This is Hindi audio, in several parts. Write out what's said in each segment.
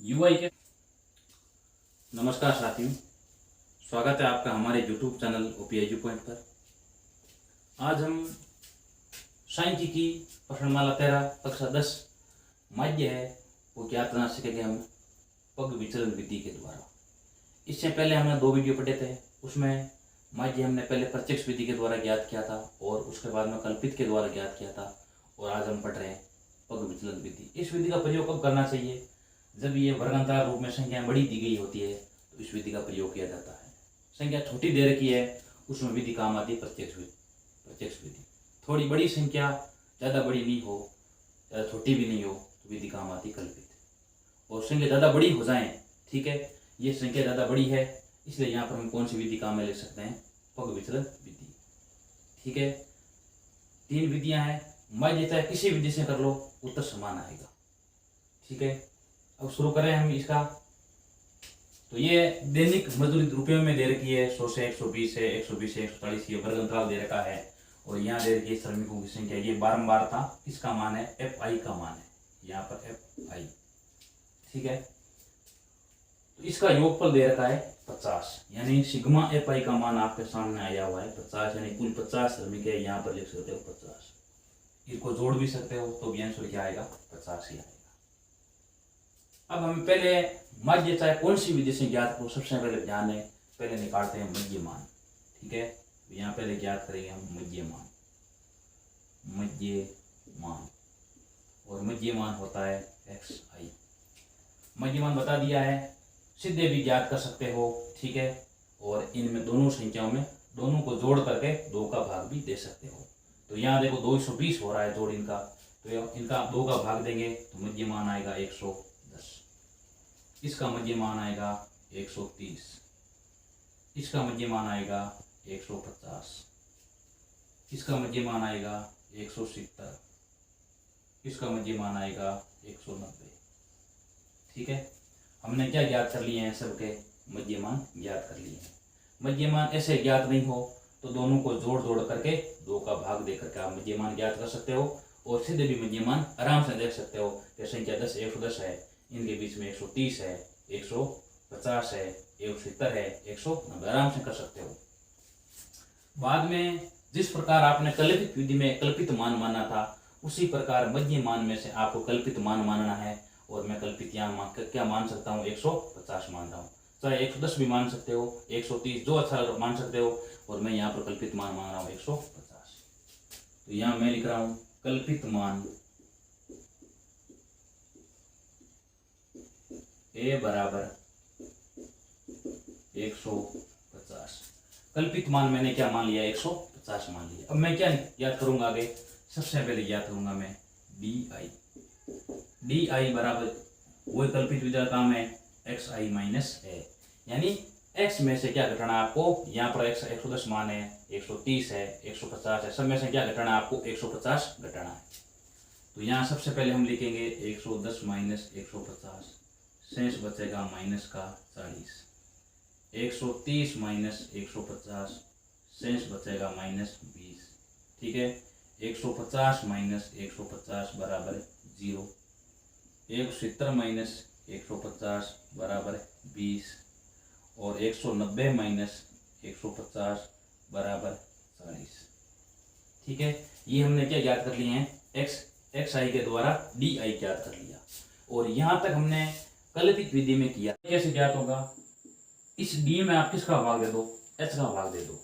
यूआई के नमस्कार साथियों, स्वागत है आपका हमारे यूट्यूब चैनल ओपीआईयू पॉइंट पर। आज हम सांख्यिकी प्रश्नमाला 13 कक्षा 10 माध्य है वो ज्ञात करना सीखेंगे हम पग विचलन विधि के द्वारा। इससे पहले हमने 2 वीडियो पढ़े थे, उसमें माध्य हमने पहले प्रत्यक्ष विधि के द्वारा ज्ञात किया था और उसके बाद में कल्पित के द्वारा ज्ञात किया था, और आज हम पढ़ रहे हैं पग विचलन विधि। इस विधि का प्रयोग कब करना चाहिए? जब ये वर्गांतर रूप में संख्या बड़ी दी गई होती है तो इस विधि का प्रयोग किया जाता है। संख्या छोटी दे रखी है उसमें विधि काम आती है प्रत्यक्ष विधि। थोड़ी बड़ी संख्या, ज़्यादा बड़ी नहीं हो, ज़्यादा छोटी भी नहीं हो, तो विधि काम आती कल्पित। और संख्या ज़्यादा बड़ी हो जाए, ठीक है, ये संख्या ज़्यादा बड़ी है, इसलिए यहाँ पर हम कौन सी विधि काम में ले सकते हैं? पग विचलन विधि। ठीक है, 3 विधियाँ हैं, माध्य चाहे किसी विधि से कर लो उत्तर समान आएगा। ठीक है, अब शुरू करें हम इसका। तो ये दैनिक मजदूरी रुपयों में दे रखी है, 100 से 120 है, 120 से 140, ये वर्ग अंतराल दे रखा है। और यहाँ दे रखी है श्रमिकों की संख्या, ये बारंबार था, इसका मान है FI का मान है, यहाँ पर FI। ठीक है, तो इसका योगफल दे रखा है 50, यानी सिग्मा FI का मान आपके सामने आया हुआ है 50, यानी कुल 50 श्रमिक है, यहाँ पर लिख सकते हो 50। इसको जोड़ भी सकते हो तो भी आंसर क्या आएगा? 50 ही आएगा। अब हम पहले माध्य चाहे कौन सी विधि से ज्ञात करो, सबसे पहले ध्यान है, पहले निकालते हैं मध्य मान। ठीक है, यहाँ पहले ज्ञात करेंगे हम मध्य मान। और मध्य मान होता है XI। मध्य मान बता दिया है, सीधे भी ज्ञात कर सकते हो। ठीक है, और इनमें दोनों संख्याओं में दोनों को जोड़ करके 2 का भाग भी दे सकते हो। तो यहाँ देखो 220 हो रहा है जोड़ इनका, तो इनका 2 का भाग देंगे तो मध्य मान आएगा 110। इसका मध्य मान आएगा 130, इसका मध्य मान आएगा 150, इसका मध्य मान आएगा 170, इसका मध्य मान आएगा 190। ठीक है, हमने क्या ज्ञात कर लिए हैं? सबके मध्य मान ज्ञात कर लिए हैं। मध्य मान ऐसे ज्ञात नहीं हो तो दोनों को जोड़ जोड़ करके 2 का भाग दे करके आप मध्य मान ज्ञात कर सकते हो, और सीधे भी मध्य मान आराम से देख सकते हो कि संख्या 10 110 है, इनके बीच में 130 है, 150 है, 170 है, 190, आराम से कर सकते हो। बाद में जिस प्रकार आपने कल्पित विधि में कल्पित मान माना था, उसी प्रकार मध्य मान में से आपको कल्पित मान मानना है। और मैं कल्पित यहाँ क्या मान सकता हूँ? 150 मान रहा हूँ, चाहे 110 भी मान सकते हो, 130, जो अच्छा मान सकते हो। और मैं यहाँ पर कल्पित मान मान रहा हूँ 150। तो यहाँ मैं लिख रहा हूँ कल्पित मान A बराबर 150। कल्पित मान मैंने क्या मान लिया? 150 मान लिया। अब मैं क्या याद करूंगा आगे? सबसे पहले याद करूंगा मैं DI बराबर वही कल्पित विधि का काम है XI माइनस A, यानी X में से क्या घटाना आपको? यहाँ पर X 110 मान है, 130 है, 150 है, सब में से क्या घटाना आपको? 150 घटाना है। तो यहाँ सबसे पहले हम लिखेंगे 110 माइनस 150, शेष बचेगा माइनस का 40। 130 माइनस 150, शेष बचेगा माइनस 20। ठीक है, 150 माइनस 150 बराबर 0। 170 माइनस 150 बराबर 20, और 190 माइनस 150 बराबर 40। ठीक है, ये हमने क्या ज्ञात कर लिए हैं? XI के द्वारा DI ज्ञात कर लिया। और यहाँ तक हमने कल्पित विधि में किया। कैसे ज्ञात होगा? इस D में आप किसका भाग दे दो? H का भाग दे दो,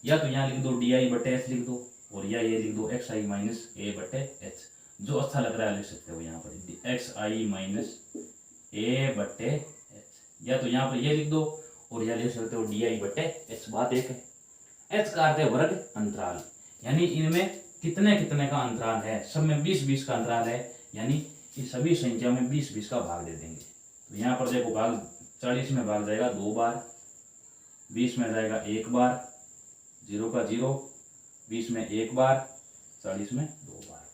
या तो यहाँ लिख दो DI बटे H लिख दो, और या ये लिख दो XI माइनस A बटे H, जो अच्छा लग रहा है लिख सकते हो। यहाँ पर XI माइनस A बटे H, या तो यहाँ पर ये लिख दो, और यह लिख सकते हो DI बटे H। बात एक है, H का अर्थ है वर्ग अंतराल, यानी इनमें कितने कितने का अंतराल है? सब में 20-20 का अंतराल है, यानी इस सभी संख्या में 20-20 का भाग दे देंगे। तो यहाँ पर देखो भाग 40 में भाग जाएगा 2 बार, 20 में जाएगा 1 बार, 0 का 0, 20 में 1 बार, 40 में 2 बार।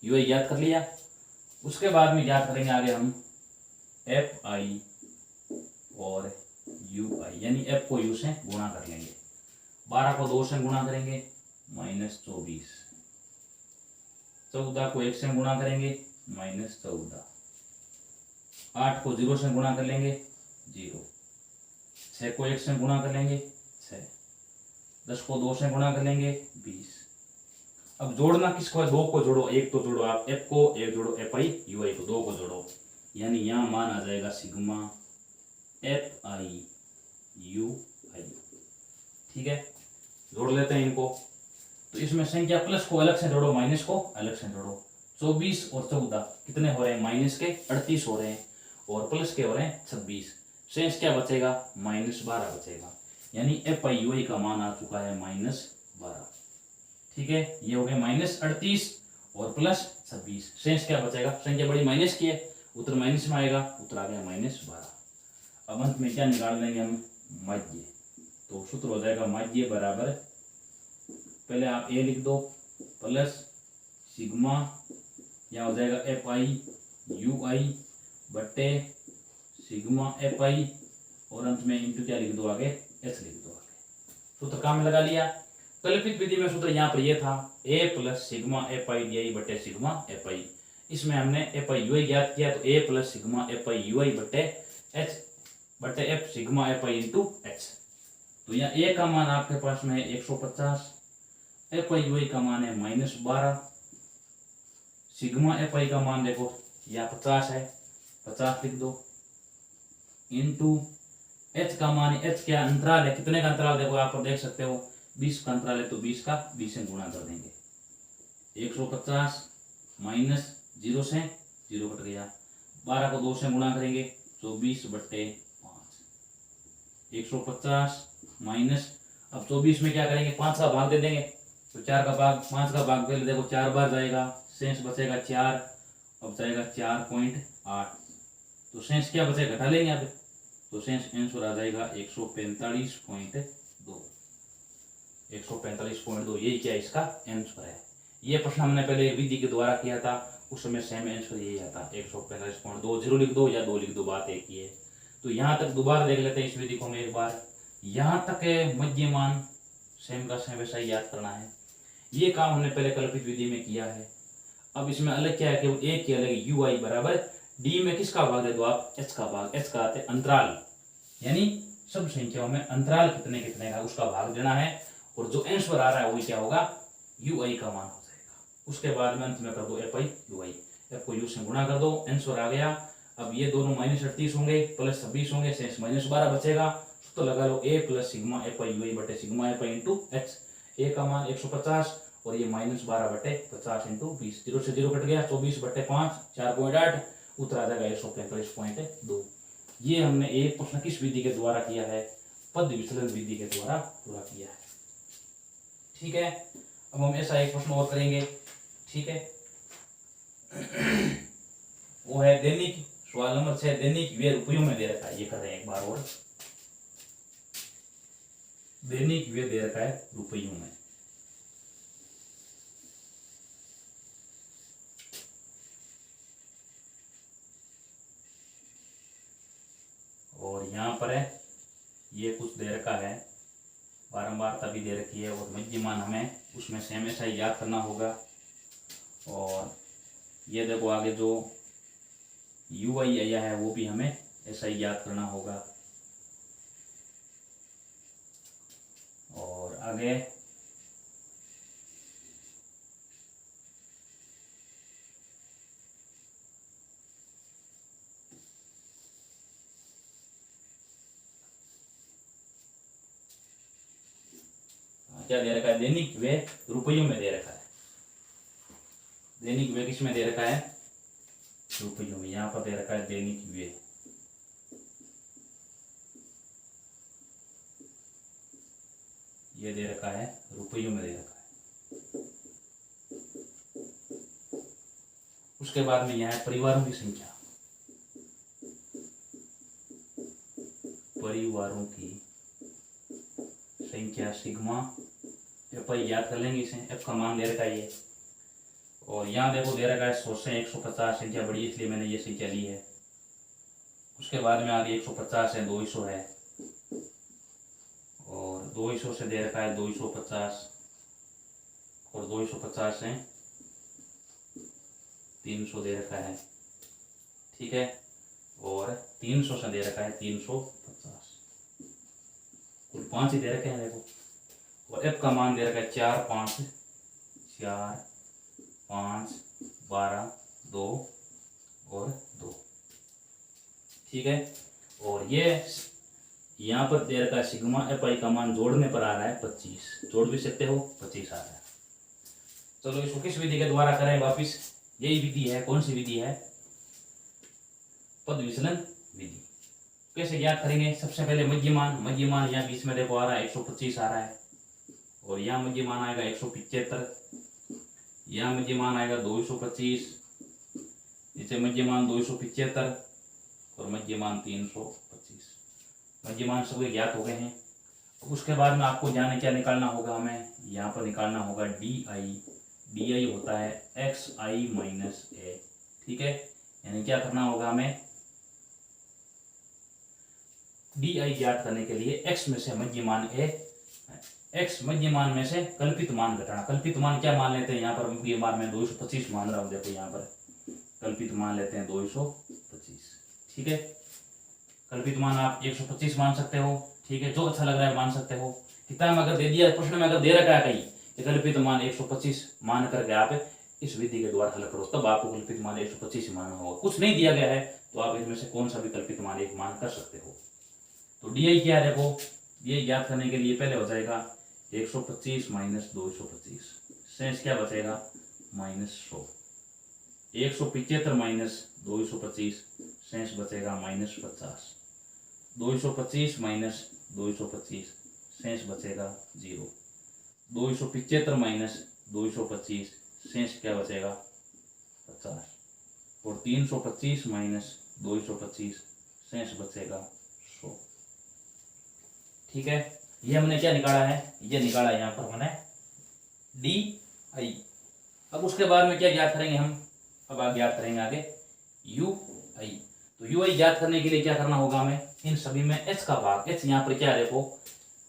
यू याद कर लिया। उसके बाद में याद करेंगे आगे हम FI और UI, यानी F को U से गुणा कर लेंगे। 12 को 2 से गुणा करेंगे माइनस 24, 14 को 1 से गुणा करेंगे माइनस 14, 8 को 0 से गुणा कर लेंगे 0, 6 को 1 से गुणा कर लेंगे 6, 10 को 2 से गुणा कर लेंगे 20। अब जोड़ना किसको है, 2 को जोड़ो, एक तो जोड़ो आप एफ को, एक जोड़ो एफ आई यू आई को, 2 को जोड़ो, यानी यहाँ मान आ जाएगा सिग्मा एफ आई यू आई। ठीक है, जोड़ लेते हैं इनको। तो इसमें संख्या प्लस को अलग से जोड़ो, माइनस को अलग से जोड़ो। 24 और 14 कितने हो रहे हैं, माइनस के 38 हो रहे हैं, और प्लस के हो रहे हैं 26। शेष क्या बचेगा, -12 बचेगा, यानी एफ आई यू आई का मान आ चुका है -12। ठीक है, ये हो गए -38 और +26। शेष क्या बचेगा, संख्या बड़ी माइनस की है, उत्तर माइनस में आएगा, उत्तर आ गया -12। अब अंत में क्या निकाल लेंगे हम, माध्य। तो सूत्र हो जाएगा माध्य बराबर, पहले आप ए लिख दो प्लस सिग्मा, यहाँ हो जाएगा एफ आई यू आई बट्टे सिग्मा एफ आई, और अंत में इंटू क्या लिख दो आगे, एच लिख दो आगे। सूत्र काम में लगा लिया। कल्पित विधि में सूत्र यहाँ पर ये था A plus sigma F I D I बटे सिग्मा एफ आई। इसमें हमने एफ आई यू आई ज्ञात किया, तो A plus sigma F I U I बटे एच बटे F sigma F I into H. तो यहाँ ए का मान आपके पास में है 150, एफ आई यू आई का मान है -12, सिग्मा एफ आई का मान देखो यहाँ 50 है, 50 लिख दो, इंटू एच का मान, एच क्या अंतराल है, कितने का अंतराल देखो आप देख सकते हो, 20 का अंतराल है, तो 20 का 20 से गुणा कर देंगे। 150 माइनस 0 से 0 कट गया, 12 को 2 से गुणा करेंगे 24 बट्टे 5। 150 माइनस, अब 24 में क्या करेंगे, 5 का भाग दे देंगे, तो 4 का भाग, 5 का भाग पहले देखो 4 बार जाएगा, शेष बचेगा 4, अब जाएगा 4.8। तो शेष क्या बचेगा, घटा लेंगे अब, तो शेष आंसर आ जाएगा 145.2। 145.2 यही क्या इसका आंसर है। ये प्रश्न हमने पहले विधि के द्वारा किया था, उस समय सेम आंसर यही आता 145.2। 0 लिख दो या 2 लिख दो, बात एक ही है। तो यहाँ तक दोबारा देख लेते हैं इस विधि को हम एक बार। यहाँ तक मध्यमान सेम का सेम वैसा ही याद करना है। ये काम हमने पहले कल्पित विधि में किया है। अब इसमें अलग क्या है, केवल एक ही अलग, यू आई बराबर डी में किसका भाग दे दो आप, एच का भाग। एच का आते अंतराल, यानी सब संख्याओं में अंतराल कितने कितने का उसका भाग देना है, और जो आंसर आ रहा है वही क्या होगा, यू आई का मान हो जाएगा। उसके बाद में अंत में कर दो F I U I, F को यू से गुणा कर दो, आंसर आ गया। अब ये दोनों -38 होंगे प्लस 26 होंगे, शेष -12 बचेगा। तो लगा लो A plus sigma F I U I बटे sigma F I into H. A का मान 150 और ये -12 बटे 50 इंटू 20, 0 से 0 कट गया, 24 बटे 5 4.8, उत्तर आ जाएगा 145.2। ये हमने एक प्रश्न किस विधि के द्वारा किया है, पद विचलन विधि के द्वारा पूरा किया है। ठीक है, अब हम ऐसा एक प्रश्न और करेंगे। ठीक है, वो है दैनिक, सवाल नंबर 6, दैनिक व्यय रुपयों में दे रखा है। ये कर रहे हैं एक बार और, दैनिक व्यय दे रखा है रुपयों में। और यहाँ पर है ये कुछ दे रखा है, बारंबार तभी दे रखी है, और मध्यमान हमें उसमें सेम ऐसा ही याद करना होगा। और ये देखो आगे जो यू आई आया है वो भी हमें ऐसा ही याद करना होगा। और आगे क्या दे रखा है, दैनिक व्यय रुपयों में दे रखा है। दैनिक व्यय किस में दे रखा है, रुपयों में। यहाँ पर दे रखा है दैनिक व्यय, ये दे रखा है रुपयों में दे रखा है। उसके बाद में यहाँ है परिवारों की संख्या, परिवारों की संख्या सिग्मा एफ आई याद कर लेंगे इसे, एफ का मान दे रखा है ये। और यहाँ देखो दे रखा है 100 से 150, संख्या बड़ी इसलिए मैंने ये संख्या ली है। उसके बाद में आगे 150 है, 200 है, और 200 से दे रखा है 250, और 250 से 300 दे रखा है। ठीक है, और 300 से दे रखा है 350, कुल 5 ही दे रखे हैं देखो। और f का मान दे रखा है 4 5 12 2 और 2, ठीक है। और ये यहाँ पर दे रखा है सिग्मा एफ आई का मान जोड़ने पर आ रहा है 25, जोड़ भी सकते हो 25 आ रहा है। चलो इसको किस विधि के द्वारा करें वापिस, यही विधि है, कौन सी विधि है, पद विचलन विधि। कैसे ज्ञात करेंगे, सबसे पहले मध्यमान यहाँ बीच में देखो आ रहा है 125 आ रहा है, और यहाँ मध्यमान आएगा 175, यहाँ मध्यमान आएगा 225, नीचे मध्यमान 275 और मध्यमान 325। मध्यमान सभी ज्ञात हो गए हैं। उसके बाद में आपको जाने क्या निकालना होगा, हमें यहाँ पर निकालना होगा डी आई होता है एक्स आई माइनस ए, ठीक है। यानी क्या करना होगा हमें, डी आई ज्ञात करने के लिए एक्स में से मध्यमान ए, एक्स मध्यमान में से कल्पित मान घटाना। कल्पित मान क्या मान लेते हैं, यहाँ पर मध्यमान में 225 मान रहा हूँ, देखो यहाँ पर कल्पित मान लेते हैं 225, ठीक है। कल्पित मान आप 125 मान सकते हो, ठीक है, जो अच्छा लग रहा है मान सकते हो। किताब में अगर दे दिया, प्रश्न में अगर दे रखा है कहीं कि कल्पित मान 125 मान करके आप इस विधि के द्वारा हल करो, तब आपको कल्पित मान 125 मानना होगा। कुछ नहीं दिया गया है तो आप इनमें से कौन सा भी कल्पित मान एक मान कर सकते हो। तो डी आई क्या है, देखो ये ज्ञात करने के लिए पहले हो जाएगा 125 माइनस 225, शेष क्या बचेगा -100। 175 माइनस 225, शेष बचेगा -50। 225 माइनस 225, शेष बचेगा 0। 275 माइनस 225, शेष क्या बचेगा 50। और 325 माइनस 225, शेष बचेगा 100, ठीक है। ये हमने क्या निकाला है, ये निकाला यहाँ पर हमने डी आई। अब उसके बाद में क्या ज्ञात करेंगे हम, अब आप ज्ञात करेंगे आगे यू आई। तो यू आई ज्ञात करने के लिए क्या करना होगा हमें, इन सभी में एच का भाग, एच यहाँ पर क्या है देखो,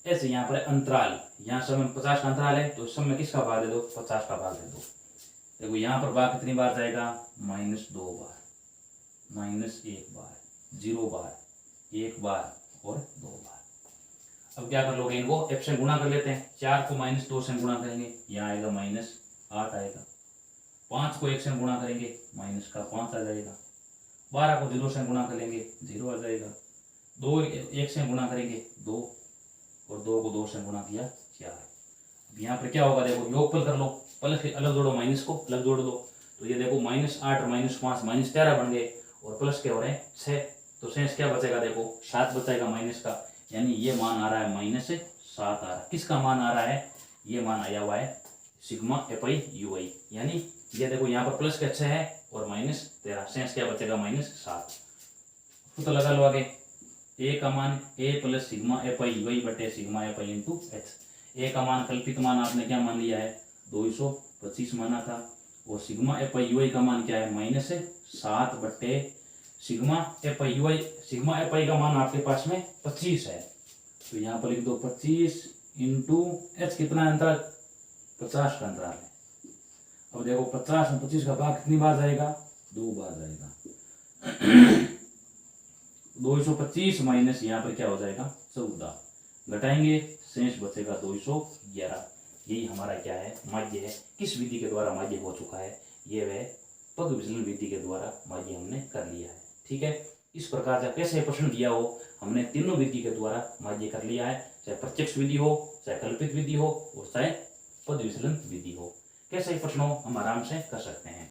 एच यहाँ पर अंतराल, यहाँ सब में 50 का अंतराल है, तो सब में किसका भाग दे दो, 50 का भाग दे दो। देखो यहाँ पर भाग कितनी बार जाएगा, -2 बार, -1 बार, 0 बार, 1 बार और 2 बार। अब क्या कर लोगे, इनको एफ से गुणा कर लेते हैं। 4 को -2 से गुणा करेंगे, यहाँ आएगा -8 आएगा। 5 को 1 से गुणा करेंगे, -5 आ जाएगा। 12 को 0 से गुणा करेंगे, 0 आ जाएगा। 2 1 से गुणा करेंगे 2, और 2 को 2 से गुणा किया 4। अब यहाँ पर क्या होगा, देखो योगफल कर लो, प्लस के अलग जोड़ो, माइनस को अलग जोड़ दो, तो ये देखो -8 और -5 -13 बन गए, और प्लस के हो रहे हैं 6, तो शेष क्या बचेगा, देखो 7 बचेगा माइनस का, यानी ये मान आ रहा है -7 आ रहा है। किसका मान आ रहा है, ये मान आया हुआ है सिग्मा एफ आई यू आई, यानी ये देखो यहाँ पर प्लस के 6 है और -13, शेष क्या बचेगा -7। तो लगा लो आगे, ए का मान A plus sigma F I U I बटे sigma F I into H. A का मान कल्पित मान आपने क्या मान लिया है, 225 माना था, और सिग्मा एफ आई यू आई का मान क्या है, -7 बटे sigma F I U I. Sigma F आई का मान आपके पास में 25 है, तो यहाँ पर लिख दो 25 इंटू एच, कितना अंतराल, 50 का अंतराल है। अब देखो 50 में 25 का भाग कितनी बार जाएगा, 2 बार जाएगा। 225 माइनस यहाँ पर क्या हो जाएगा 14, घटाएंगे शेष बचेगा 211। यही हमारा क्या है, माध्य है। किस विधि के द्वारा माध्य हो चुका है, ये वह पद विचलन विधि के द्वारा माध्य हमने कर लिया है, ठीक है। इस प्रकार का कैसे प्रश्न दिया हो, हमने तीनों विधि के द्वारा माध्य कर लिया है, चाहे प्रत्यक्ष विधि हो, चाहे कल्पित विधि हो, और चाहे पद विचलन विधि हो। कैसे प्रश्न हो हम आराम से कर सकते हैं।